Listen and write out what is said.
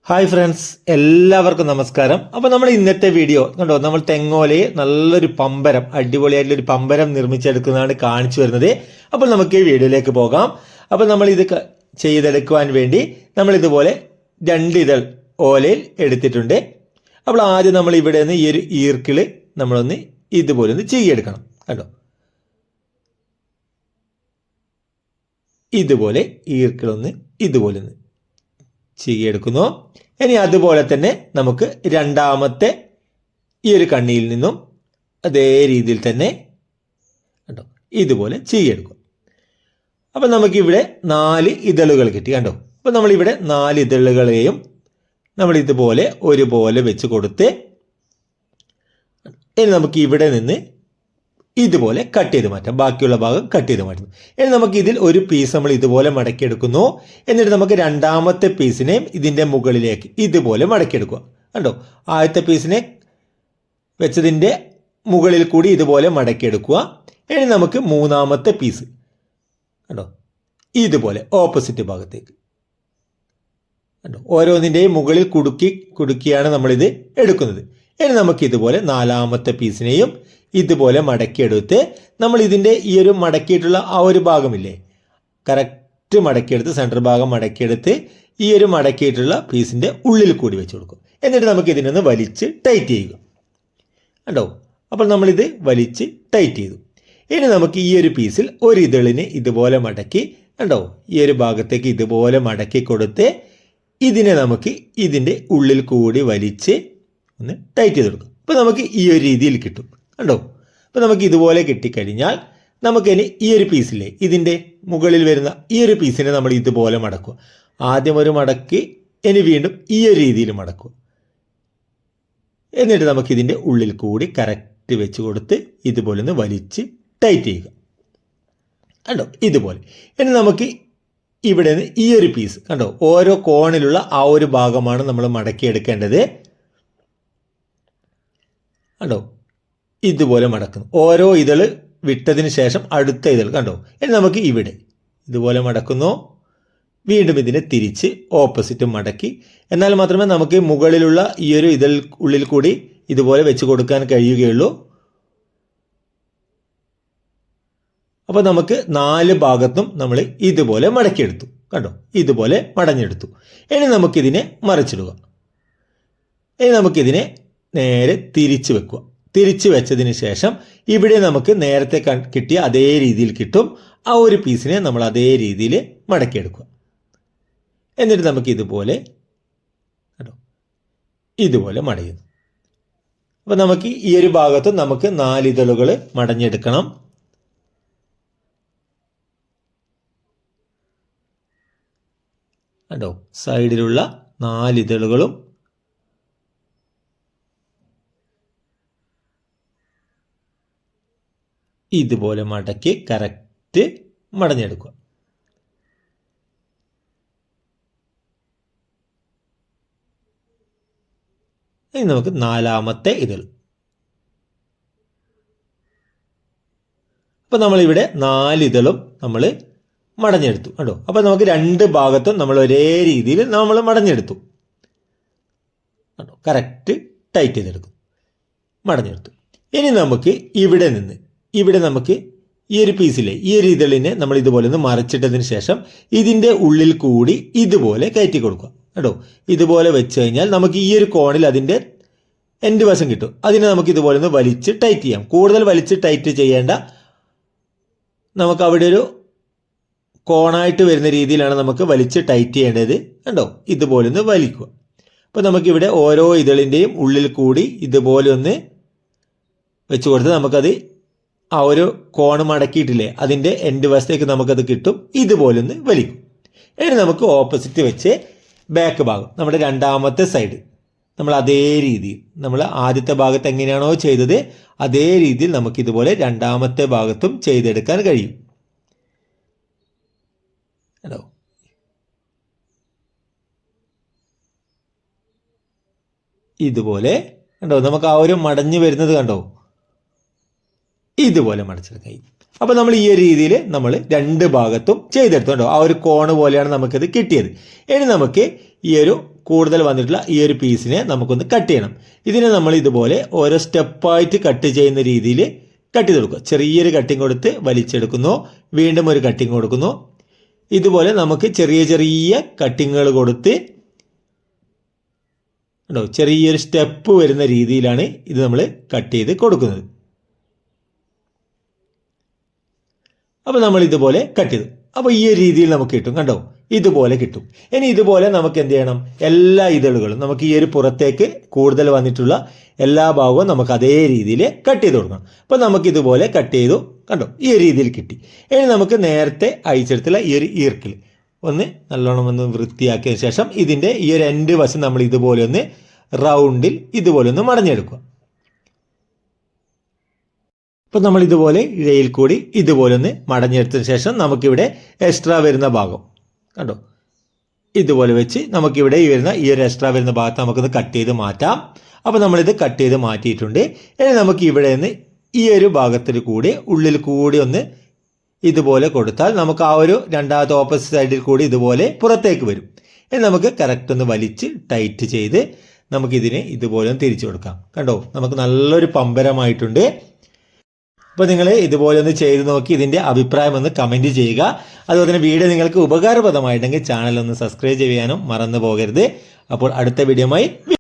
Hi friends, എല്ലാവർക്കും നമസ്കാരം. അപ്പോൾ നമ്മൾ ഇന്നത്തെ വീഡിയോ കണ്ടോ, നമ്മൾ തെങ്ങോലയെ നല്ലൊരു പമ്പരം, അടിപൊളിയായിട്ടുള്ളൊരു പമ്പരം നിർമ്മിച്ചെടുക്കുന്നതാണ് കാണിച്ചു വരുന്നത്. അപ്പോൾ നമുക്ക് ഈ വീഡിയോയിലേക്ക് പോകാം. അപ്പോൾ നമ്മൾ ഇത് ചെയ്തെടുക്കുവാൻ വേണ്ടി നമ്മൾ ഇതുപോലെ 2 ഇതൾ ഓലയിൽ എടുത്തിട്ടുണ്ട്. അപ്പോൾ ആദ്യം നമ്മൾ ഇവിടെ നിന്ന് ഈ ഒരു ഈർക്കിള് നമ്മളൊന്ന് ഇതുപോലെ ഒന്ന് ചെയ്യെടുക്കണം. കണ്ടോ, ഇതുപോലെ ഈർക്കിളൊന്ന് ഇതുപോലെ ഒന്ന് ചെയ്യെടുക്കുന്നു. ഇനി അതുപോലെ തന്നെ നമുക്ക് രണ്ടാമത്തെ ഈ ഒരു കണ്ണിയിൽ നിന്നും അതേ രീതിയിൽ തന്നെ കണ്ടോ ഇതുപോലെ ചെയ്യെടുക്കും. അപ്പം നമുക്കിവിടെ 4 ഇതളുകൾ കിട്ടി. കണ്ടോ, അപ്പം നമ്മളിവിടെ 4 ഇതളുകളെയും നമ്മൾ ഇതുപോലെ ഒരുപോലെ വെച്ച് കൊടുത്ത് ഇനി നമുക്ക് ഇവിടെ നിന്ന് ഇതുപോലെ കട്ട് ചെയ്ത് മാറ്റാം. ബാക്കിയുള്ള ഭാഗം കട്ട് ചെയ്ത് മാറ്റുന്നു. ഇനി നമുക്ക് ഇതിൽ ഒരു പീസ് നമ്മൾ ഇതുപോലെ മടക്കിയെടുക്കുന്നു. എന്നിട്ട് നമുക്ക് രണ്ടാമത്തെ പീസിനെയും ഇതിൻ്റെ മുകളിലേക്ക് ഇതുപോലെ മടക്കിയെടുക്കുക. കണ്ടോ, ആദ്യത്തെ പീസിനെ വെച്ചതിൻ്റെ മുകളിൽ കൂടി ഇതുപോലെ മടക്കിയെടുക്കുക. ഇനി നമുക്ക് മൂന്നാമത്തെ പീസ് കണ്ടോ ഇതുപോലെ ഓപ്പോസിറ്റ് ഭാഗത്തേക്ക് കണ്ടോ, ഓരോന്നിൻ്റെയും മുകളിൽ കുടുക്കിയാണ് നമ്മളിത് എടുക്കുന്നത്. ഇനി നമുക്ക് ഇതുപോലെ നാലാമത്തെ പീസിനെയും ഇതുപോലെ മടക്കിയെടുത്ത് നമ്മൾ ഇതിൻ്റെ ഈ ഒരു മടക്കിയിട്ടുള്ള ആ ഒരു ഭാഗമില്ലേ, കറക്റ്റ് മടക്കിയെടുത്ത് സെൻറ്റർ ഭാഗം മടക്കിയെടുത്ത് ഈ ഒരു മടക്കിയിട്ടുള്ള പീസിൻ്റെ ഉള്ളിൽ കൂടി വെച്ച് കൊടുക്കും. എന്നിട്ട് നമുക്ക് ഇതിനൊന്ന് വലിച്ച് ടൈറ്റ് ചെയ്യുക. കണ്ടോ, അപ്പോൾ നമ്മളിത് വലിച്ച് ടൈറ്റ് ചെയ്തു. ഇനി നമുക്ക് ഈ ഒരു പീസിൽ ഒരു ഇതളിനെ ഇതുപോലെ മടക്കി കണ്ടോ ഈ ഒരു ഭാഗത്തേക്ക് ഇതുപോലെ മടക്കി കൊടുത്ത് ഇതിനെ നമുക്ക് ഇതിൻ്റെ ഉള്ളിൽ കൂടി വലിച്ച് ഒന്ന് ടൈറ്റ് ചെയ്ത് കൊടുക്കും. അപ്പോൾ നമുക്ക് ഈ ഒരു രീതിയിൽ കിട്ടും. കണ്ടോ, അപ്പോൾ നമുക്ക് ഇതുപോലെ കിട്ടിക്കഴിഞ്ഞാൽ നമുക്കിനി ഈ ഒരു പീസിലെ ഇതിൻ്റെ മുകളിൽ വരുന്ന ഈ ഒരു പീസിനെ നമ്മൾ ഇതുപോലെ മടക്കുക. ആദ്യം ഒരു മടക്കി ഇനി വീണ്ടും ഈ ഒരു രീതിയിൽ മടക്കുക. എന്നിട്ട് നമുക്ക് ഇതിൻ്റെ ഉള്ളിൽ കൂടി കറക്റ്റ് വെച്ച് കൊടുത്ത് ഇതുപോലെ ഒന്ന് വലിച്ച് ടൈറ്റ് ചെയ്യുക. കണ്ടോ, ഇതുപോലെ. ഇനി നമുക്ക് ഇവിടെ നിന്ന് ഈ ഒരു പീസ് കണ്ടോ, ഓരോ കോണിലുള്ള ആ ഒരു ഭാഗമാണ് നമ്മൾ മടക്കിയെടുക്കേണ്ടത്. കണ്ടോ, ഇതുപോലെ മടക്കുന്നു. ഓരോ ഇതൾ വിട്ടതിന് ശേഷം അടുത്ത ഇതൾ കണ്ടോ. ഇനി നമുക്ക് ഇവിടെ ഇതുപോലെ മടക്കുന്നു. വീണ്ടും ഇതിനെ തിരിച്ച് ഓപ്പോസിറ്റ് മടക്കി. എന്നാൽ മാത്രമേ നമുക്ക് മുകളിലുള്ള ഈ ഒരു ഇതൾ ഉള്ളിൽ കൂടി ഇതുപോലെ വെച്ച് കൊടുക്കാൻ കഴിയുകയുള്ളൂ. അപ്പോൾ നമുക്ക് 4 ഭാഗത്തും നമ്മൾ ഇതുപോലെ മടക്കിയെടുത്തു. കണ്ടോ, ഇതുപോലെ മടഞ്ഞെടുത്തു. ഇനി നമുക്കിതിനെ മറിച്ചിടുക. ഇനി നമുക്കിതിനെ നേരെ തിരിച്ച് വെക്കുക. തിരിച്ച് വെച്ചതിന് ശേഷം ഇവിടെ നമുക്ക് നേരത്തെ കിട്ടിയ അതേ രീതിയിൽ കിട്ടും. ആ ഒരു പീസിനെ നമ്മൾ അതേ രീതിയിൽ മടക്കിയെടുക്കുക. എന്നിട്ട് നമുക്ക് ഇതുപോലെ കേട്ടോ ഇതുപോലെ മടയുന്നു. അപ്പോൾ നമുക്ക് ഈ ഒരു ഭാഗത്ത് നമുക്ക് 4 ഇതളുകൾ മടഞ്ഞെടുക്കണം. കേട്ടോ, സൈഡിലുള്ള 4 ഇതളുകളും ഇതുപോലെ മടക്കി കറക്റ്റ് മടഞ്ഞെടുക്കുക. ഇനി നമുക്ക് 4ാമത്തെ ഇതൾ. അപ്പോൾ നമ്മളിവിടെ 4 ഇതളും നമ്മൾ മടഞ്ഞെടുത്തു. കണ്ടോ, അപ്പോൾ നമുക്ക് 2 ഭാഗത്തും നമ്മൾ ഒരേ രീതിയിൽ നമ്മൾ മടഞ്ഞെടുത്തു. കണ്ടോ, കറക്റ്റ് ടൈറ്റ് ചെയ്തെടുക്കും, മടഞ്ഞെടുത്തു. ഇനി നമുക്ക് ഇവിടെ നമുക്ക് ഈ ഒരു പീസിലെ ഈ ഒരു ഇതളിനെ നമ്മൾ ഇതുപോലെ ഒന്ന് മറിച്ചിട്ടതിന് ശേഷം ഇതിൻ്റെ ഉള്ളിൽ കൂടി ഇതുപോലെ കയറ്റി കൊടുക്കുക. കേട്ടോ, ഇതുപോലെ വെച്ച് കഴിഞ്ഞാൽ നമുക്ക് ഈ ഒരു കോണിൽ അതിൻ്റെ എൻഡ് വശം കിട്ടും. അതിനെ നമുക്ക് ഇതുപോലെ ഒന്ന് വലിച്ച് ടൈറ്റ് ചെയ്യാം. കൂടുതൽ വലിച്ച് ടൈറ്റ് ചെയ്യേണ്ട, നമുക്ക് അവിടെ ഒരു കോണായിട്ട് വരുന്ന രീതിയിലാണ് നമുക്ക് വലിച്ച് ടൈറ്റ് ചെയ്യേണ്ടത്. കണ്ടോ, ഇതുപോലെ ഒന്ന് വലിക്കുക. അപ്പോൾ നമുക്കിവിടെ ഓരോ ഇതളിൻ്റെയും ഉള്ളിൽ കൂടി ഇതുപോലെ ഒന്ന് വെച്ച് കൊടുത്ത് നമുക്കത് ആ ഒരു കോണ് മടക്കിയിട്ടില്ലേ അതിൻ്റെ എൻഡ് വശത്തേക്ക് നമുക്കത് കിട്ടും. ഇതുപോലെ ഒന്ന് വലിക്കും. ഇനി നമുക്ക് ഓപ്പോസിറ്റ് വെച്ച് ബാക്ക് ഭാഗം നമ്മുടെ രണ്ടാമത്തെ സൈഡ് നമ്മൾ അതേ രീതിയിൽ നമ്മൾ ആദ്യത്തെ ഭാഗത്ത് എങ്ങനെയാണോ ചെയ്തത് അതേ രീതിയിൽ നമുക്കിതുപോലെ രണ്ടാമത്തെ ഭാഗത്തും ചെയ്തെടുക്കാൻ കഴിയും. കേട്ടോ, ഇതുപോലെ കണ്ടോ, നമുക്ക് ആ ഒരു മടഞ്ഞു വരുന്നത് കണ്ടോ, ഇതുപോലെ മടച്ചെടുക്കാം. അപ്പോൾ നമ്മൾ ഈ ഒരു രീതിയിൽ നമ്മൾ 2 ഭാഗത്തും ചെയ്തെടുത്തു. കണ്ടോ, ആ ഒരു കോണ് പോലെയാണ് നമുക്കിത് കിട്ടിയത്. ഇനി നമുക്ക് ഈ ഒരു കൂടുതൽ വന്നിട്ടുള്ള ഈ ഒരു പീസിനെ നമുക്കൊന്ന് കട്ട് ചെയ്യണം. ഇതിനെ നമ്മൾ ഇതുപോലെ ഓരോ സ്റ്റെപ്പായിട്ട് കട്ട് ചെയ്യുന്ന രീതിയിൽ കട്ട് ചെയ്ത് കൊടുക്കുക. ചെറിയൊരു കട്ടിങ് കൊടുത്ത് വലിച്ചെടുക്കുന്നു, വീണ്ടും ഒരു കട്ടിങ് കൊടുക്കുന്നു. ഇതുപോലെ നമുക്ക് ചെറിയ ചെറിയ കട്ടിങ്ങുകൾ കൊടുത്ത് ഉണ്ടോ ചെറിയൊരു സ്റ്റെപ്പ് വരുന്ന രീതിയിലാണ് ഇത് നമ്മൾ കട്ട് ചെയ്ത് കൊടുക്കുന്നത്. അപ്പോൾ നമ്മൾ ഇതുപോലെ കട്ട് ചെയ്തു. അപ്പോൾ ഈ ഒരു രീതിയിൽ നമുക്ക് കിട്ടും. കണ്ടോ, ഇതുപോലെ കിട്ടും. ഇനി ഇതുപോലെ നമുക്ക് എന്ത് ചെയ്യണം, എല്ലാ ഇതളുകളും നമുക്ക് ഈ ഒരു പുറത്തേക്ക് കൂടുതൽ വന്നിട്ടുള്ള എല്ലാ ഭാഗവും നമുക്ക് അതേ രീതിയിൽ കട്ട് ചെയ്ത് കൊടുക്കണം. അപ്പോൾ നമുക്ക് ഇതുപോലെ കട്ട് ചെയ്തു. കണ്ടോ, ഈ ഒരു രീതിയിൽ കിട്ടി. ഇനി നമുക്ക് നേരത്തെ അയച്ചെടുത്തുള്ള ഈ ഒരു ഈർക്കിൽ ഒന്ന് നല്ലോണം ഒന്ന് വൃത്തിയാക്കിയ ശേഷം ഇതിൻ്റെ ഈ ഒരു എൻഡ് വശം നമ്മൾ ഇതുപോലെ ഒന്ന് റൗണ്ടിൽ ഇതുപോലെ ഒന്ന് മടഞ്ഞെടുക്കുക. അപ്പോൾ നമ്മൾ ഇതുപോലെ ഇഴയിൽ കൂടി ഇതുപോലെ ഒന്ന് മടഞ്ഞെടുത്തതിന് ശേഷം നമുക്കിവിടെ എക്സ്ട്രാ വരുന്ന ഭാഗം കണ്ടോ ഇതുപോലെ വെച്ച് നമുക്കിവിടെ വരുന്ന ഈ ഒരു എക്സ്ട്രാ വരുന്ന ഭാഗത്ത് നമുക്കൊന്ന് കട്ട് ചെയ്ത് മാറ്റാം. അപ്പോൾ നമ്മളിത് കട്ട് ചെയ്ത് മാറ്റിയിട്ടുണ്ട്. ഇനി നമുക്ക് ഇവിടെ നിന്ന് ഈ ഒരു ഭാഗത്തിൽ കൂടി ഉള്ളിൽ കൂടി ഒന്ന് ഇതുപോലെ കൊടുത്താൽ നമുക്ക് ആ ഒരു രണ്ടാമത്തെ ഓപ്പോസിറ്റ് സൈഡിൽ കൂടി ഇതുപോലെ പുറത്തേക്ക് വരും. ഇനി നമുക്ക് കറക്റ്റ് ഒന്ന് വലിച്ച് ടൈറ്റ് ചെയ്ത് നമുക്കിതിനെ ഇതുപോലെ ഒന്ന് തിരിച്ചു കൊടുക്കാം. കണ്ടോ, നമുക്ക് നല്ലൊരു പമ്പരമായിട്ടുണ്ട്. അപ്പോൾ നിങ്ങൾ ഇതുപോലെ ഒന്ന് ചെയ്ത് നോക്കി ഇതിൻ്റെ അഭിപ്രായം ഒന്ന് കമൻറ്റ് ചെയ്യുക. അതുപോലെ തന്നെ വീഡിയോ നിങ്ങൾക്ക് ഉപകാരപ്രദമായിട്ടുണ്ടെങ്കിൽ ചാനൽ ഒന്ന് സബ്സ്ക്രൈബ് ചെയ്യാനും മറന്നു പോകരുത്. അപ്പോൾ അടുത്ത വീഡിയോയുമായി